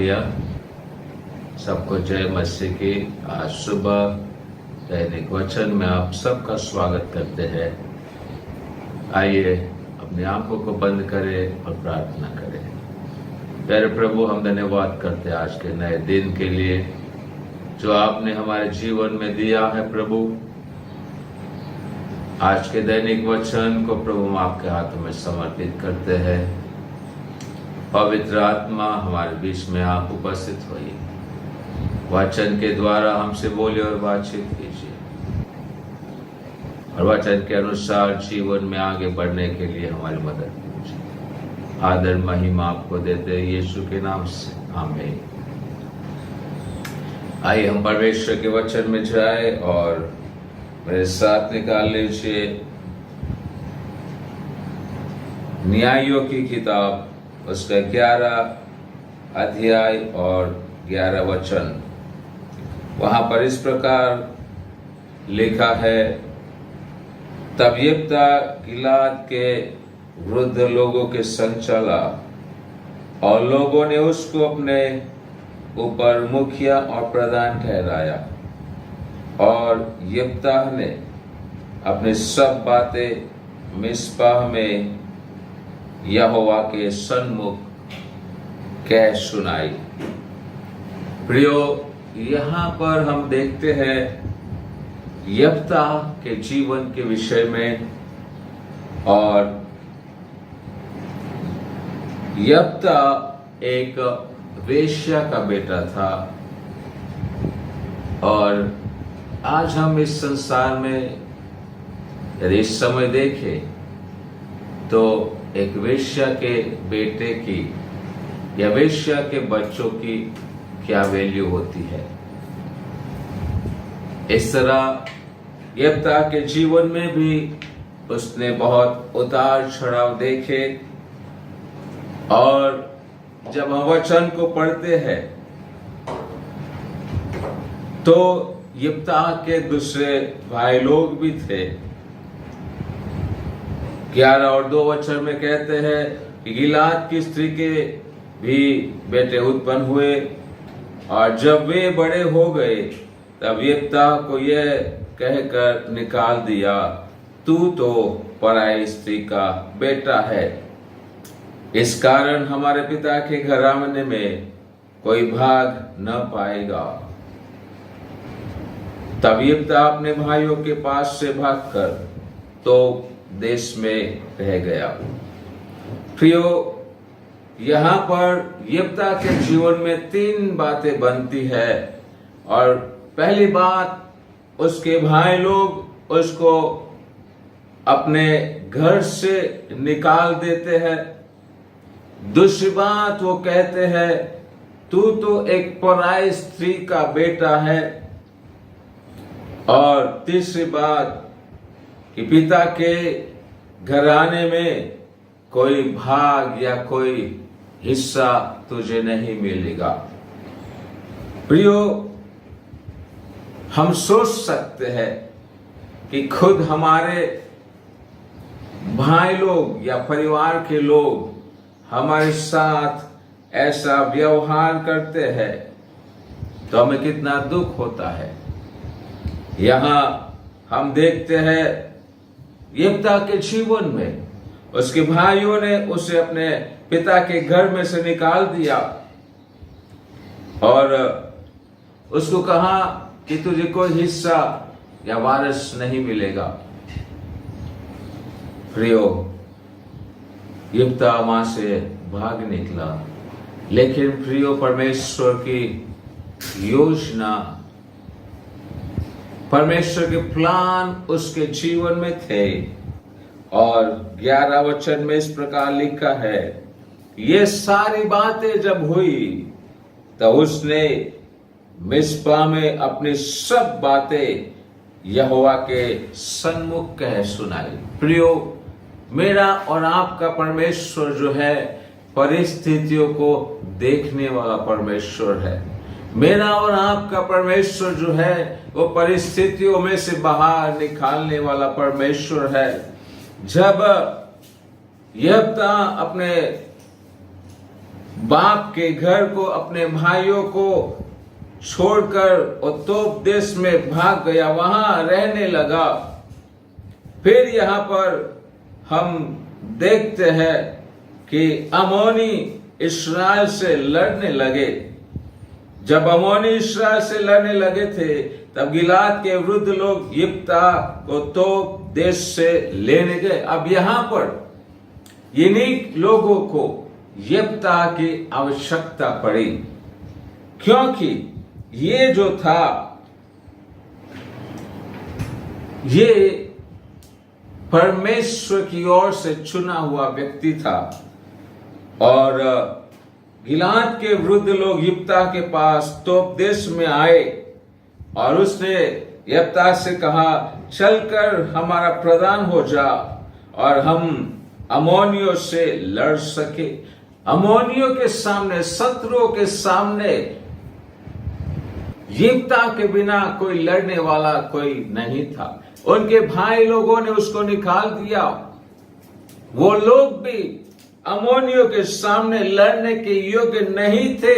लिया। सबको जय मसीह की। आज सुबह दैनिक वचन में आप सबका स्वागत करते हैं। आइए अपनी आंखों को बंद करें और प्रार्थना करें। प्यारे प्रभु, हम धन्यवाद करते हैं आज के नए दिन के लिए जो आपने हमारे जीवन में दिया है। प्रभु, आज के दैनिक वचन को प्रभु हम आपके हाथों में समर्पित करते हैं। पवित्र आत्मा हमारे बीच में आप उपस्थित होइए, वचन के द्वारा हमसे बोलिए और बातचीत कीजिए, और वचन के अनुसार जीवन में आगे बढ़ने के लिए हमारी मदद कीजिए। आदर महिमा आपको देते हैं यीशु के नाम से, आमीन। आइए हम परमेश्वर के वचन में जाए और मेरे साथ निकाल लीजिए न्यायों की किताब, उसका 11 अध्याय और 11 वचन। वहां पर इस प्रकार लिखा है, तब यिप्तह गिलाद के वृद्ध लोगों के संग चला और लोगों ने उसको अपने ऊपर मुखिया और प्रधान ठहराया, और यिप्तह ने अपनी सब बातें मिस्पाह में यहोवा के सन्मुख कह सुनाई। प्रियो, यहाँ पर हम देखते हैं यिप्तह के जीवन के विषय में। और यिप्तह एक वेश्या का बेटा था, और आज हम इस संसार में यदि इस समय देखें तो एक वेश्या के बेटे की या वेश्या के बच्चों की क्या वैल्यू होती है। इस तरह यिप्तह के जीवन में भी उसने बहुत उतार चढ़ाव देखे, और जब हम वचन को पढ़ते हैं तो यिप्तह के दूसरे भाई लोग भी थे। 11 और 2 वचन में कहते हैं कि गिलाद की स्त्री के भी बेटे उत्पन्न हुए, और जब वे बड़े हो गए तब यिप्तह को यह कहकर निकाल दिया, तू तो पराई स्त्री का बेटा है। इस कारण हमारे पिता के घराने में कोई भाग न पाएगा। तब यिप्तह अपने भाइयों के पास से भागकर तो देश में रह गया। प्रियो, यहाँ पर यिप्तह के जीवन में 3 बातें बनती है, और पहली बात, उसके भाई लोग उसको अपने घर से निकाल देते हैं। दूसरी बात, वो कहते हैं तू तो एक पराई स्त्री का बेटा है। और तीसरी बात कि पिता के घराने में कोई भाग या कोई हिस्सा तुझे नहीं मिलेगा। प्रियो, हम सोच सकते हैं कि खुद हमारे भाई लोग या परिवार के लोग हमारे साथ ऐसा व्यवहार करते हैं तो हमें कितना दुख होता है। यहाँ हम देखते हैं यिप्तह के जीवन में उसके भाइयों ने उसे अपने पिता के घर में से निकाल दिया और उसको कहा कि तुझे कोई हिस्सा या वारिस नहीं मिलेगा। प्रियो, यिप्तह वहां से भाग निकला, लेकिन प्रियो, परमेश्वर की योजना, परमेश्वर के प्लान उसके जीवन में थे। और 11 वचन में इस प्रकार लिखा है, ये सारी बातें जब हुई तो उसने मिस्पा में अपनी सब बातें यहोवा के सन्मुख कह सुनाई। प्रियो, मेरा और आपका परमेश्वर जो है परिस्थितियों को देखने वाला परमेश्वर है। मेरा और आपका परमेश्वर जो है वो परिस्थितियों में से बाहर निकालने वाला परमेश्वर है। जब यिप्तह अपने बाप के घर को, अपने भाइयों को छोड़कर और तोप देश में भाग गया, वहां रहने लगा। फिर यहां पर हम देखते हैं कि अमोनी इस्राएल से लड़ने लगे। जब अमोनी इस्राएल से लड़ने लगे थे, तब गिलाद के वृद्ध लोग यिप्ता को तोप देश से लेने गए। अब यहां पर इन्हीं लोगों को यिप्ता की आवश्यकता पड़ी, क्योंकि ये जो था, ये परमेश्वर की ओर से चुना हुआ व्यक्ति था। और गिलाद के वृद्ध लोग यिप्ता के पास तोप देश में आए और उसने यिप्ता से कहा, चलकर हमारा प्रधान हो जा और हम अमोनियों से लड़ सके। अमोनियों के सामने, शत्रुओं के सामने यिप्ता के बिना कोई लड़ने वाला कोई नहीं था। उनके भाई लोगों ने उसको निकाल दिया। वो लोग भी अमोनियों के सामने लड़ने के योग्य नहीं थे,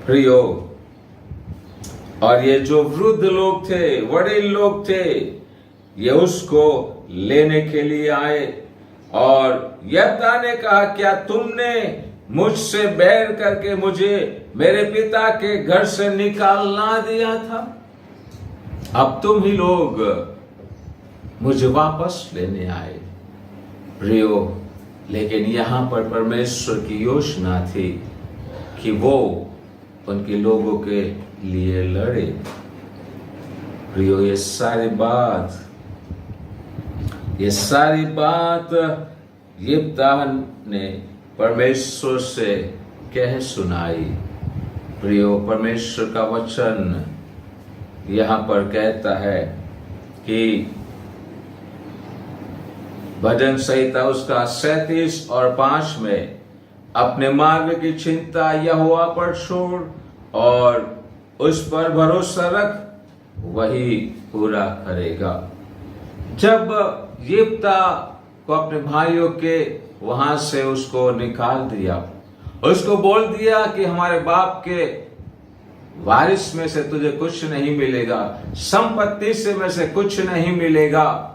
प्रियो। और ये जो वृद्ध लोग थे, बड़े लोग थे, ये उसको लेने के लिए आए। और यिप्ता ने कहा, क्या तुमने मुझसे बैर करके मुझे मेरे पिता के घर से निकालना दिया था? अब तुम ही लोग मुझे वापस लेने आए। प्रियो, लेकिन यहां पर परमेश्वर की योजना थी कि वो उनके लोगों के लिए लड़े। प्रियो, ये सारी बात यिप्ता ने परमेश्वर से कह सुनाई। प्रियो, परमेश्वर का वचन यहां पर कहता है कि भजन संहिता उसका 37 और 5 में, अपने मार्ग की चिंता यहोवा पर छोड़ और उस पर भरोसा रख, वही पूरा करेगा। जब यिप्ता को अपने भाइयों के वहां से उसको निकाल दिया, उसको बोल दिया कि हमारे बाप के वारिस में से तुझे कुछ नहीं मिलेगा, संपत्ति से में से कुछ नहीं मिलेगा,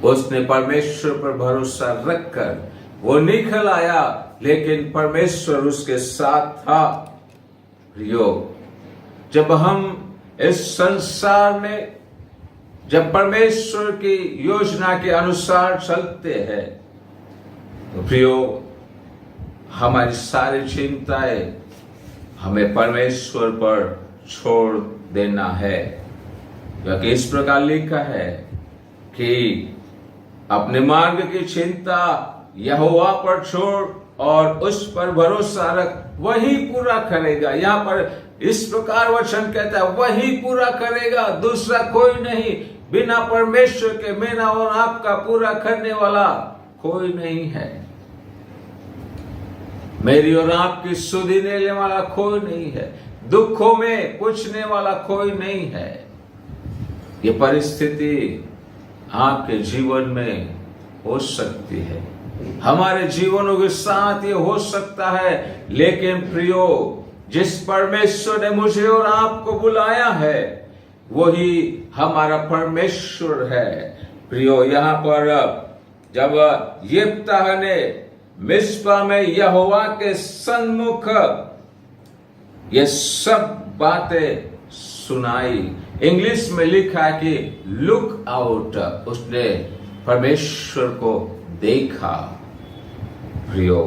उसने परमेश्वर पर भरोसा रखकर वो निकल आया। लेकिन परमेश्वर उसके साथ था। प्रियो, जब हम इस संसार में, जब परमेश्वर की योजना के अनुसार चलते हैं, तो प्रियो, हमारी सारी चिंताएं हमें परमेश्वर पर छोड़ देना है। क्योंकि इस प्रकार लिखा है कि अपने मार्ग की चिंता यहोवा पर छोड़ और उस पर भरोसा रख, वही पूरा करेगा। यहाँ पर इस प्रकार वचन कहता है, वही पूरा करेगा, दूसरा कोई नहीं। बिना परमेश्वर के मेरा और आपका पूरा करने वाला कोई नहीं है। मेरी और आपकी सुधि लेने वाला कोई नहीं है। दुखों में पूछने वाला कोई नहीं है। ये परिस्थिति आपके जीवन में हो सकती है, हमारे जीवनों के साथ ये हो सकता है। लेकिन प्रियो, जिस परमेश्वर ने मुझे और आपको बुलाया है, वही हमारा परमेश्वर है। प्रियो, यहाँ पर जब यिप्ता ने मिस्पा में यहोवा के सन्मुख ये सब बातें सुनाई, इंग्लिश में लिखा है कि लुक आउट, उसने परमेश्वर को देखा। प्रियो,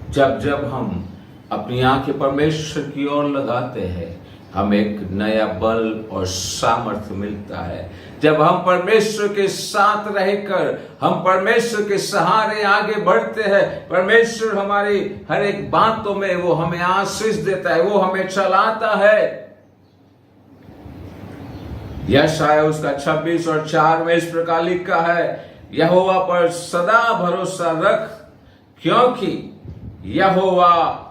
जब हम अपनी आंखें परमेश्वर की ओर लगाते हैं, हमें एक नया बल और सामर्थ्य मिलता है। जब हम परमेश्वर के साथ रहकर, हम परमेश्वर के सहारे आगे बढ़ते हैं, परमेश्वर हमारी हर एक बातों में वो हमें आशीष देता है, वो हमें चलाता है। यशायाह उसका 26 और 4 में इस प्रकार लिखा है, यहोवा पर सदा भरोसा रख, क्योंकि यहोवा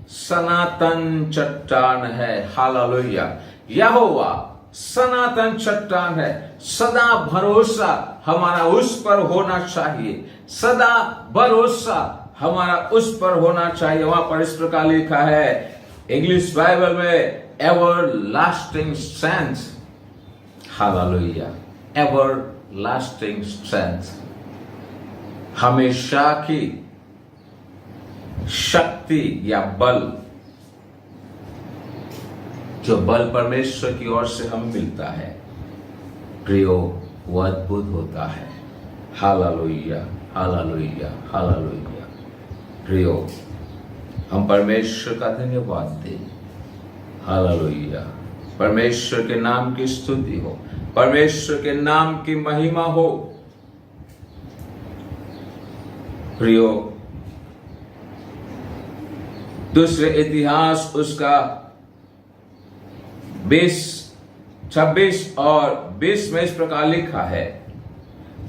सनातन चट्टान है। हालेलुया। यहोवा सनातन चट्टान है। सदा भरोसा हमारा उस पर होना चाहिए। सदा भरोसा हमारा उस पर होना चाहिए। वहां पर इस प्रकार लिखा है इंग्लिश बाइबल में, ever lasting strength. Hallelujah, ever lasting strength, हमेशा की शक्ति या बल, जो बल परमेश्वर की ओर से हमें मिलता है प्रियो, वो अद्भुत होता है। Hallelujah, hallelujah, hallelujah. प्रियो, हम परमेश्वर का धन्यवाद दें। हालेलुया, परमेश्वर के नाम की स्तुति हो, परमेश्वर के नाम की महिमा हो। प्रियो, दूसरे इतिहास उसका 26 और 20 में इस प्रकार लिखा है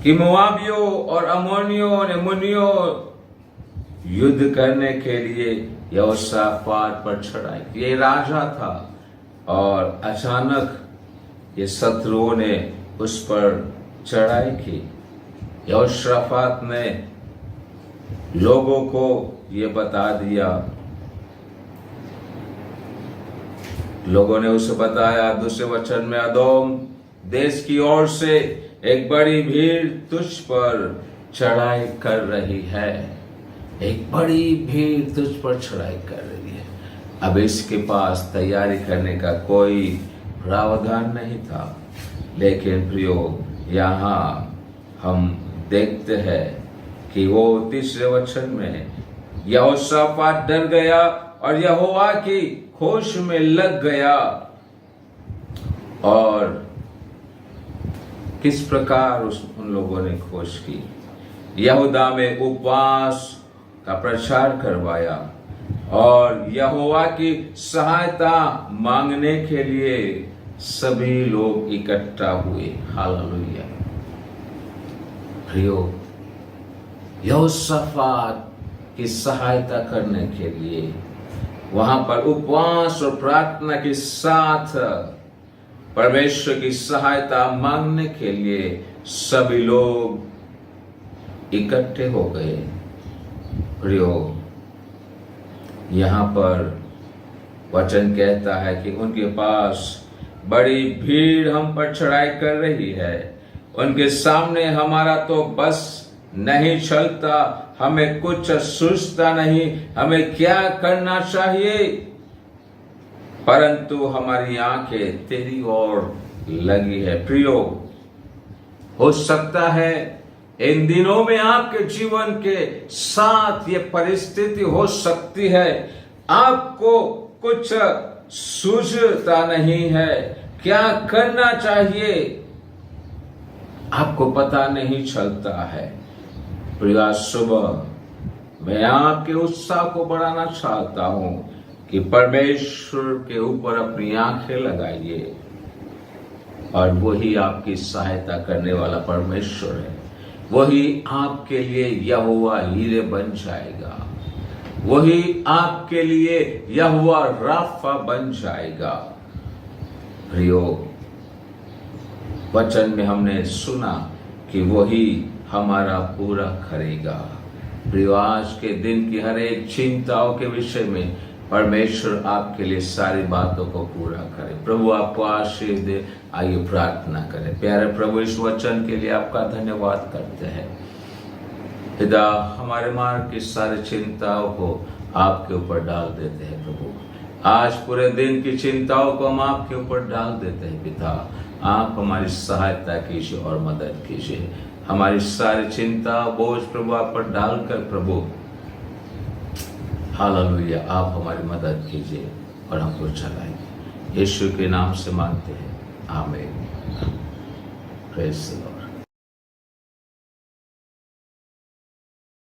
कि मोआबियों और अमोनियों ने मुनियों युद्ध करने के लिए यहोशापात पर चढ़ाई की। ये राजा था और अचानक ये शत्रुओं ने उस पर चढ़ाई की। यहोशापात ने लोगों को ये बता दिया, लोगों ने उसे बताया दूसरे वचन में, अदोम देश की ओर से एक बड़ी भीड़ तुझ पर चढ़ाई कर रही है। एक बड़ी भीड़ तुझ पर चढ़ाई कर रही है। अब इसके पास तैयारी करने का कोई प्रावधान नहीं था, लेकिन प्रियो, यहाँ हम देखते हैं कि वो तीसरे वचन में, यहोशापात डर गया और यहोवा की खोज में लग गया। और किस प्रकार उन लोगों ने खोज की? यहूदा में उपवास का प्रचार करवाया और यहोवा की सहायता मांगने के लिए सभी लोग इकट्ठा हुए। हालेलुया। प्रियो, यहोशापात की सहायता करने के लिए वहां पर उपवास और प्रार्थना के साथ परमेश्वर की सहायता मांगने के लिए सभी लोग इकट्ठे हो गए। प्रियो, यहाँ पर वचन कहता है कि उनके पास बड़ी भीड़ हम पर चढ़ाई कर रही है, उनके सामने हमारा तो बस नहीं चलता, हमें कुछ सूझता नहीं, हमें क्या करना चाहिए, परंतु हमारी आंखें तेरी ओर लगी है। प्रियो, हो सकता है इन दिनों में आपके जीवन के साथ ये परिस्थिति हो सकती है, आपको कुछ सूझता नहीं है, क्या करना चाहिए आपको पता नहीं चलता है। प्रिया, सुबह मैं आपके उत्साह को बढ़ाना चाहता हूं कि परमेश्वर के ऊपर अपनी आंखें लगाइए और वही आपकी सहायता करने वाला परमेश्वर है। वही आपके लिए यहोवा हीरे बन जाएगा, वही आपके लिए यहोवा राफा बन जाएगा। प्रियो, वचन में हमने सुना कि वही हमारा पूरा करेगा। प्रियो, आज के दिन की हर एक चिंताओं के विषय में परमेश्वर आपके लिए सारी बातों को पूरा करे। प्रभु आपको आशीष दे। आइए प्रार्थना करें। प्यारे प्रभु, इस वचन के लिए आपका धन्यवाद करते हैं। पिता, हमारे मार्ग की सारी चिंताओं को आपके ऊपर डाल देते हैं। प्रभु, आज पूरे दिन की चिंताओं को हम आपके ऊपर डाल देते हैं। पिता, आप हमारी सहायता कीजिए और मदद कीजिए। हमारी सारी चिंता बोझ प्रभु आप पर डालकर प्रभु, हालेलुया, आप हमारी मदद कीजिए और हमको चलाइए। यीशु के नाम से मांगते हैं, आमीन। Praise the Lord.